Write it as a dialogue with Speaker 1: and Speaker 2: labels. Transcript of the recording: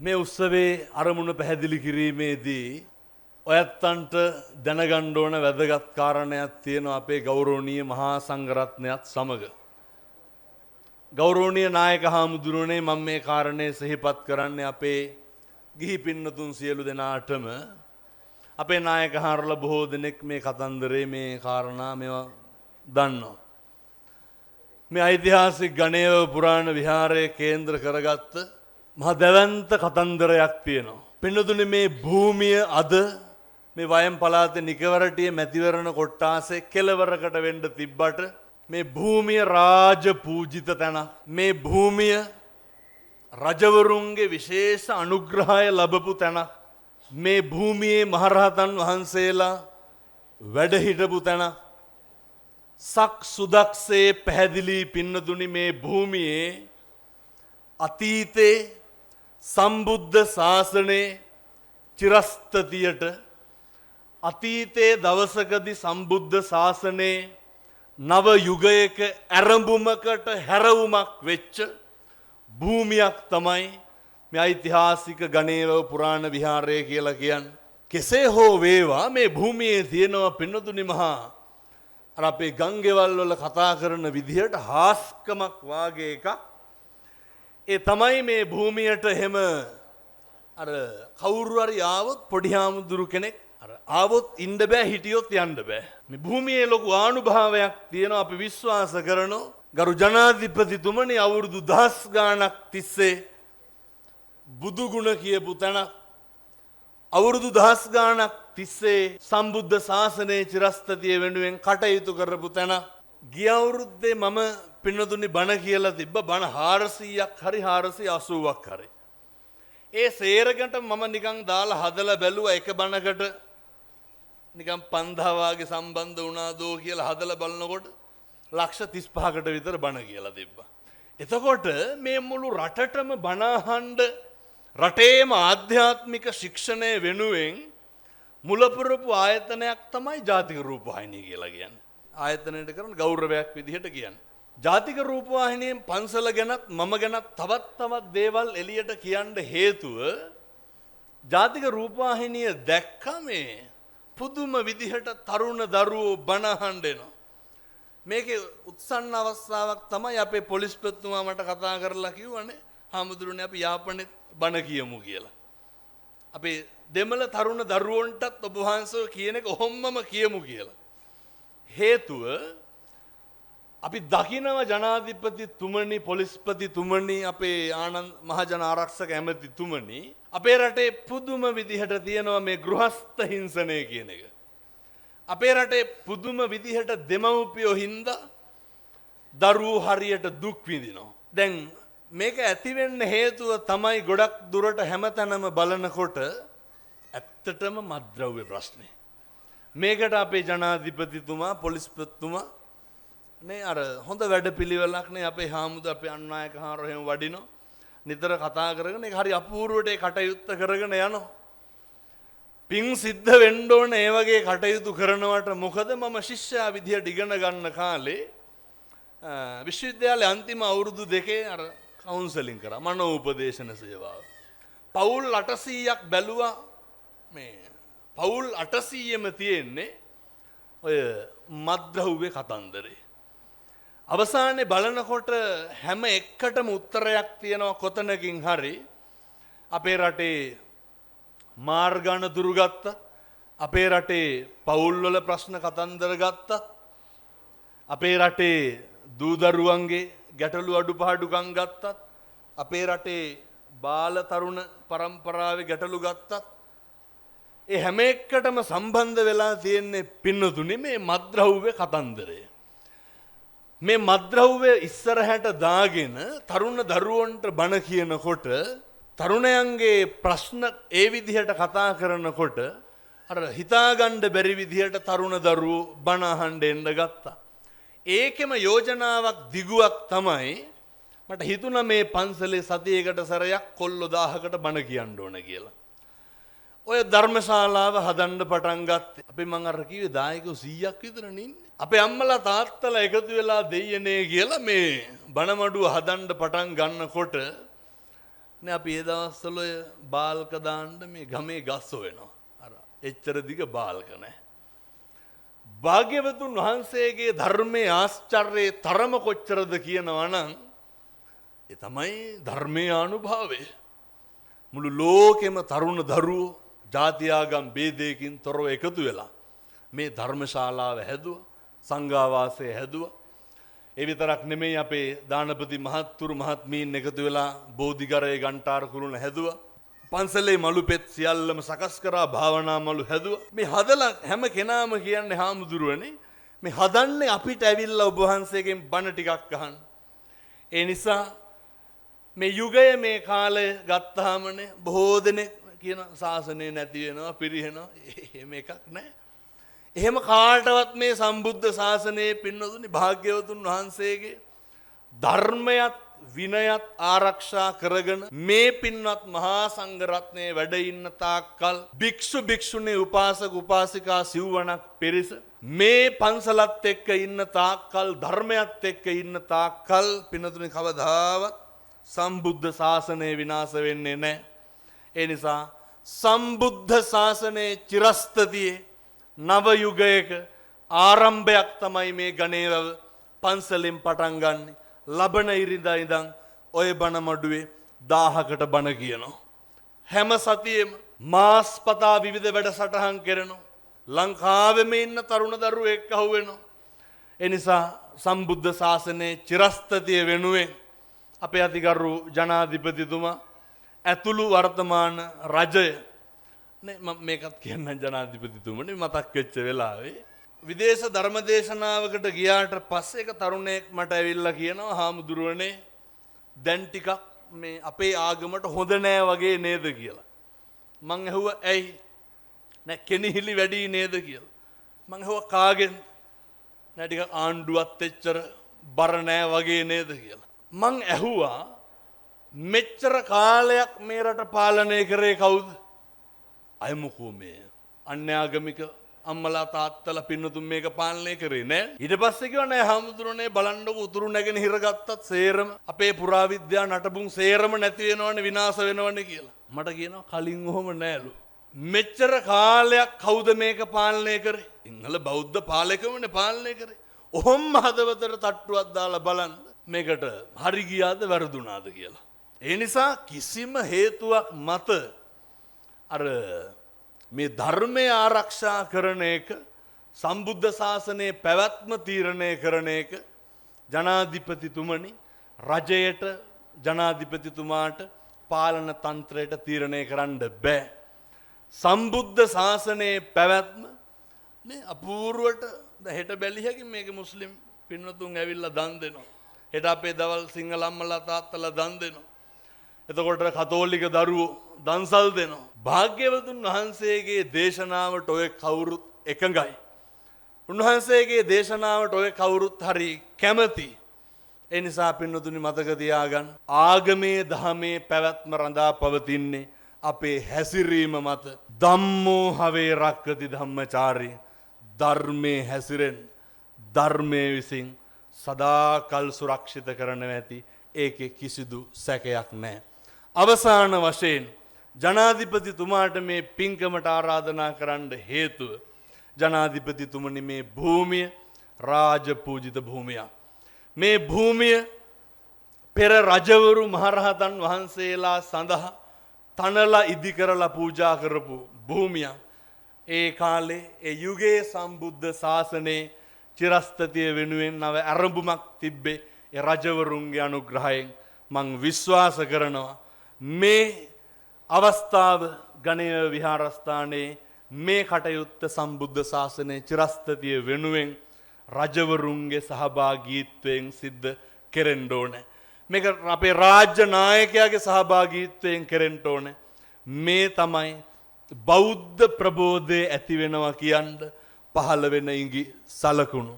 Speaker 1: මේ උත්සවයේ අරමුණ පැහැදිලි කිරීමේදී ඔයත්තන්ට දැනගන්න ඕන වැදගත් කාරණයක් තියෙනවා අපේ ගෞරවනීය මහා සංඝරත්නයත් සමග. ගෞරවනීය නායක හාමුදුරනේ මම මේ කාරණේ සිහිපත් කරන්නේ අපේ ගිහි පින්නතුන් සියලු දෙනාටම අපේ නායක හාරලා බොහෝ දෙනෙක් මේ කතන්දරේ මේ කාරණා මේවා දන්නවා. මේ ඓතිහාසික ගණේව පුරාණ විහාරයේ කේන්ද්‍ර කරගත්ත මහ දැවැන්ත කතන්දරයක් තියෙනවා. පින්නතුනේ මේ භූමිය අද මේ වයම් පළාතේ නිකවරටියේ මැතිවරණ කොට්ටාසේ කෙළවරකට වෙන්න තිබ්බට මේ භූමිය රාජ පූජිත තැන. මේ භූමිය රජවරුන්ගේ විශේෂ අනුග්‍රහය ලැබපු තැන. මේ භූමියේ මහරහතන් වහන්සේලා වැඩ හිටපු තැන. සක් සුදක්සේ පැහැදිලි පින්නතුනි මේ භූමියේ අතීතේ සම්බුද්ධ ශාසනයේ චිරස්තතියට අතීතයේ දවසකදී සම්බුද්ධ ශාසනයේ නව යුගයක ඇරඹුමකට හැරවුමක් වෙච්ච භූමියක් තමයි මේ ඓතිහාසික ගණේව පුරාණ විහාරය කියලා කියන්නේ. කෙසේ හෝ වේවා මේ භූමියේ තියෙනවා පින්නතුනි මහා අර අපේ ගංගෙවල් වල කතා කරන විදිහට හාස්කමක් වාගේ එකක්. ඒ තමයි මේ භූමියට එහෙම අර කවුරු හරි ආවොත් පොඩි හාමුදුරු කෙනෙක් අර ආවොත් ඉන්න බෑ හිටියොත් යන්න බෑ. මේ භූමියේ ලොකු ආනුභාවයක් තියෙනවා අපි විශ්වාස කරනවා. ගරු ජනාධිපතිතුමනි අවුරුදු දහස් ගාණක් තිස්සේ බුදු ගුණ කියපු තැන අවුරුදු දහස් ගාණක් තිස්සේ සම්බුද්ධ ශාසනයේ චිරස්තතිය වෙනුවෙන් කටයුතු කරපු තැන ගිය අවුරුද්දේ මම පින්නතුනි බණ කියලා තිබ්බ බණ 400ක් හරි 480ක් හරි. ඒ සේරකට මම නිකන් දාලා හදලා බැලුවා එක බණකට නිකන් 5000 වාගේ සම්බන්ධ වුණාදෝ කියලා හදලා බලනකොට ලක්ෂ 35කට විතර බණ කියලා තිබ්බා. එතකොට මේ මුළු රටටම බණ අහන්න රටේම ආධ්‍යාත්මික ශික්ෂණය වෙනුවෙන් මුලපුරපු ආයතනයක් තමයි ජාතික රූපවාහිනිය කියලා කියන්නේ. ආයතනයට කරන ගෞරවයක් විදිහට කියන්නේ. ජාතික රූපවාහිනියෙන් පන්සල ගැනත් මම ගැනත් තවත් දේවල් එළියට කියන්න හේතුව ජාතික රූපවාහිනිය දැක්ක මේ පුදුම විදිහට තරුණ දරුවෝ බණ අහන්න එනවා. මේකේ උත්සන්න අවස්ථාවක් තමයි අපේ පොලිස්පතිතුමා මට කතා කරලා කිව්වනේ හාමුදුරනේ අපි යාපනයේ බණ කියමු කියලා. අපේ දෙමළ තරුණ දරුවන්ටත් ඔබ වහන්සේ කියන එක ඔහොම්මම කියමු කියලා. හේතුව අපි දකිනවා ජනාධිපතිතුමනි පොලිස්පතිතුමනි අපේ ආනන්ද මහජන ආරක්ෂක ඇමතිතුමනි අපේ රටේ පුදුම විදිහට තියෙනවා මේ ගෘහස්ත හිංසනය කියන එක. අපේ රටේ පුදුම විදිහට දෙමව්පියෝ හින්දා දරුවෝ හරියට දුක් විඳිනවා. දැන් මේක ඇති වෙන්න හේතුව තමයි ගොඩක් දුරට හැමතැනම බලනකොට ඇත්තටම මත්ද්‍රව්‍ය ප්‍රශ්නේ. මේකට අපේ ජනාධිපතිතුමා පොලිස්පතිතුමා නේ අර හොඳ වැඩපිළිවෙලක් නේ අපේ හාමුදුර අපේ අන්නායක හාරෝ එහෙම වඩිනවා. නිතර කතා කරගෙන ඒක හරි අපූර්වට ඒ කටයුත්ත කරගෙන යනවා. පිං සිද්ධ වෙන්න ඕන ඒ වගේ කටයුතු කරනවට මොකද මම ශිෂ්‍යයා විදියට ඉගෙන ගන්න කාලේ විශ්වවිද්‍යාලයේ අන්තිම අවුරුදු දෙකේ අර කවුන්සලින් කරා මනෝ උපදේශන සේවාව. පවුල් 800ක් බැලුවා මේ පවුල් 800ෙම තියෙන්නේ ඔය මත්ද්‍රව්‍ය කතන්දරේ. අවසානයේ බලනකොට හැම එකටම උත්තරයක් තියෙනවා කොතනකින් හරි අපේ රටේ මාර්ගණ දුරු ගත්තා. අපේ රටේ පවුල් වල ප්‍රශ්න කතන්දර ගත්තා. අපේ රටේ දූ දරුවන්ගේ ගැටලු අඩුපාඩුකම් ගත්තත් අපේ රටේ බාල තරුණ පරම්පරාවේ ගැටලු ගත්තත් ඒ හැම එකටම සම්බන්ධ වෙලා තියෙන්නේ පින්නතුනි මේ මත්ද්‍රව්‍ය කතන්දරය. මේ මත්ද්‍රව්‍ය ඉස්සරහට දාගෙන තරුණ දරුවන්ට බණ කියනකොට තරුණයන්ගේ ප්‍රශ්න ඒ විදිහට කතා කරනකොට අර හිතාගන්න බැරි විදිහට තරුණ දරුවෝ බණ අහන්න එන්න ගත්තා. ඒකෙම යෝජනාවක් දිගුවක් තමයි මට හිතුණා මේ පන්සලේ සතියකට සැරයක් කොල්ලෝ 1000කට බණ කියන්න ඕන කියලා. ඔය ධර්මශාලාව හදන්න පටන් ගත්තේ. අපි මං අර කිව්වේ දායකයෝ 100ක් විතර ඉන්නේ. අපේ අම්මලා තාත්තලා එකතු වෙලා දෙයියනේ කියලා මේ බණමඩුව හදන්න පටන් ගන්නකොට නේ අපි ඒ දවස්වල ඔය බාල්ක දාන්න මේ ගමේ ගස් හොයනවා. අර එච්චර දිග බාල්ක නැහැ. භාග්‍යවතුන් වහන්සේගේ ධර්මයේ ආශ්චර්යයේ තරම කොච්චරද කියනවා නම් ඒ තමයි ධර්මයේ අනුභවය. මුළු ලෝකෙම තරුණ දරුවෝ ජාති ආගම් ભેදයකින් තොරව එකතු වෙලා මේ ධර්මශාලාව හැදුවා, සංඝාවාසය හැදුවා. ඒ විතරක් නෙමෙයි අපේ දානපති මහත්තුරු මහත්මීන් එකතු වෙලා බෝධිගරේ ගන්ටාර කුළුණ හැදුවා. පන්සලේ මලු පෙත් සියල්ලම සකස් කරා, භාවනා මලු හැදුවා. මේ හදලා හැම කෙනාම කියන්නේ හාමුදුරුවනේ මේ හදන්නේ අපිට ඇවිල්ලා ඔබ වහන්සේගෙන් බණ ටිකක් අහන්න. ඒ නිසා මේ යුගය මේ කාලය ගත්තාමනේ බොහෝ දෙනෙක් කියන ශාසනය නැති වෙනවා, පිරිහෙනවා. එහෙම එකක් නැහැ. එහෙම කාටවත් මේ සම්බුද්ධ ශාසනයේ පින්නතුනි භාග්‍යවතුන් වහන්සේගේ ධර්මයත් විනයත් ආරක්ෂා කරගෙන මේ පින්වත් මහා සංඝ රත්නයේ වැඩ ඉන්න තාක්කල් භික්ෂු භික්ෂුණී උපාසක උපාසිකා සිව්වණක් පිරිස මේ පන්සලත් එක්ක ඉන්න තාක්කල් ධර්මයත් එක්ක ඉන්න තාක්කල් පින්නතුනි කවදාවත් සම්බුද්ධ ශාසනය විනාශ වෙන්නේ නැහැ. ඒ නිසා සම්බුද්ධ ශාසනයේ චිරස්තතියේ නව යුගයක ආරම්භයක් තමයි මේ ගණේවව පන්සලෙන් පටන් ගන්නෙ. ලබන ඉරිදා ඉඳන් ඔය බණ මඩුවේ 1000කට බණ කියනවා. හැම සතියෙම මාස්පතා විවිධ වැඩසටහන් කරනවා. ලංකාවෙම ඉන්න තරුණ දරුවෝ එක්ක අහුවෙනවා. ඒ නිසා සම්බුද්ධ ශාසනයේ චිරස්තතිය වෙනුවෙන් අපේ අතිගරු ජනාධිපතිතුමා ඇතුළු වර්තමාන රජය නේ මම මේකත් කියන්න ජනාධිපතිතුමනේ මතක් වෙච්ච වෙලාවේ විදේශ ධර්මදේශනාවකට ගියාට පස්සේ එක තරුණයෙක් මට ඇවිල්ලා කියනවා හාමුදුරුවනේ දැන් ටිකක් මේ අපේ ආගමට හොඳ නෑ වගේ නේද කියලා. මං ඇහුවා ඇයි? නෑ කෙනිහිලි වැඩි නේද කියලා. මං ඇහුවා කාගෙන්? නෑ ටිකක් ආණ්ඩුවත් එච්චර බර නෑ වගේ නේද කියලා. මං ඇහුවා මෙච්චර කාලයක් මේ රට පාලනය කරේ කවුද? අයමුකෝ මේ අන්‍යාගමික අම්මලා තාත්තලා පින්නතුන් මේක පාලනය කරේ නෑ. ඊට පස්සේ කිව්වා නෑ හාමුදුරනේ බලන්නකො උතුරු නැගෙන හිරගත්තත් සේරම අපේ පුරාවිද්‍යා නටබුන් සේරම නැති වෙනවනේ විනාශ වෙනවනේ කියලා. මට කියනවා කලින් ඔහොම නෑලු. මෙච්චර කාලයක් කවුද මේක පාලනය කරේ? සිංහල බෞද්ධ පාලකවනේ පාලනය කරේ. ඔහොම හදවතට තට්ටුවක් දාලා බලන්න මේකට හරි ගියාද වැරදුනාද කියලා. ඒ නිසා කිසිම හේතුවක් මත අර මේ ධර්මය ආරක්ෂා කරන එක සම්බුද්ධ ශාසනයේ පැවැත්ම තීරණය කරන එක ජනාධිපතිතුමනි රජයට ජනාධිපතිතුමාට පාලන තන්ත්‍රයට තීරණය කරන්න බෑ. සම්බුද්ධ ශාසනයේ පැවැත්ම මේ අපූර්වට හෙට බැලිය හැකි මේක මුස්ලිම් පින්වතුන් ඇවිල්ලා දන් දෙනවා. හෙට අපේ දවල් සිංහල අම්මලා තාත්තලා දන් දෙනවා. එතකොට කතෝලික දරුවෝ දන්සල් දෙනවා. භාග්‍යවතුන් වහන්සේගේ දේශනාවට ඔය කවුරුත් එකඟයි. උන්වහන්සේගේ දේශනාවට ඔය කවුරුත් හරි කැමති. ඒ නිසා පින්නතුනි මතක තියාගන්න ආගමේ දහමේ පැවැත්ම රඳා පවතින්නේ අපේ හැසිරීම මත. ධම්මෝ හවේ රක්කති ධම්මචාරී. ධර්මයේ හැසිරෙන් ධර්මයේ විසින් සදාකල් සුරක්ෂිත කරනවා ඇති. ඒකේ කිසිදු සැකයක් නැහැ. අවසාන වශයෙන් ජනාධිපතිතුමාට මේ පින්කමට ආරාධනා කරන්න හේතුව ජනාධිපතිතුමනි මේ භූමිය රාජපූජිත භූමියක්. මේ භූමිය පෙර රජවරු මහරහතන් වහන්සේලා සඳහා තනලා ඉදි කරලා පූජා කරපු භූමියක්. ඒ කාලේ ඒ යුගයේ සම්බුද්ධ ශාසනයේ චිරස්තතිය වෙනුවෙන් නව ආරම්භමක් තිබ්බේ ඒ රජවරුන්ගේ අනුග්‍රහයෙන්. මං විශ්වාස කරනවා මේ අවස්ථාව ගණේය විහාරස්ථානයේ මේ කටයුත්ත සම්බුද්ධ ශාසනයේ චිරස්තතිය වෙනුවෙන් රජවරුන්ගේ සහභාගීත්වයෙන් සිද්ධ කෙරෙන්න ඕනේ. මේක අපේ රාජ්‍ය නායකයාගේ සහභාගීත්වයෙන් කෙරෙන්න ඕනේ. මේ තමයි බෞද්ධ ප්‍රබෝධය ඇති වෙනවා කියන්න පහළ වෙන ඉඟි සලකුණු.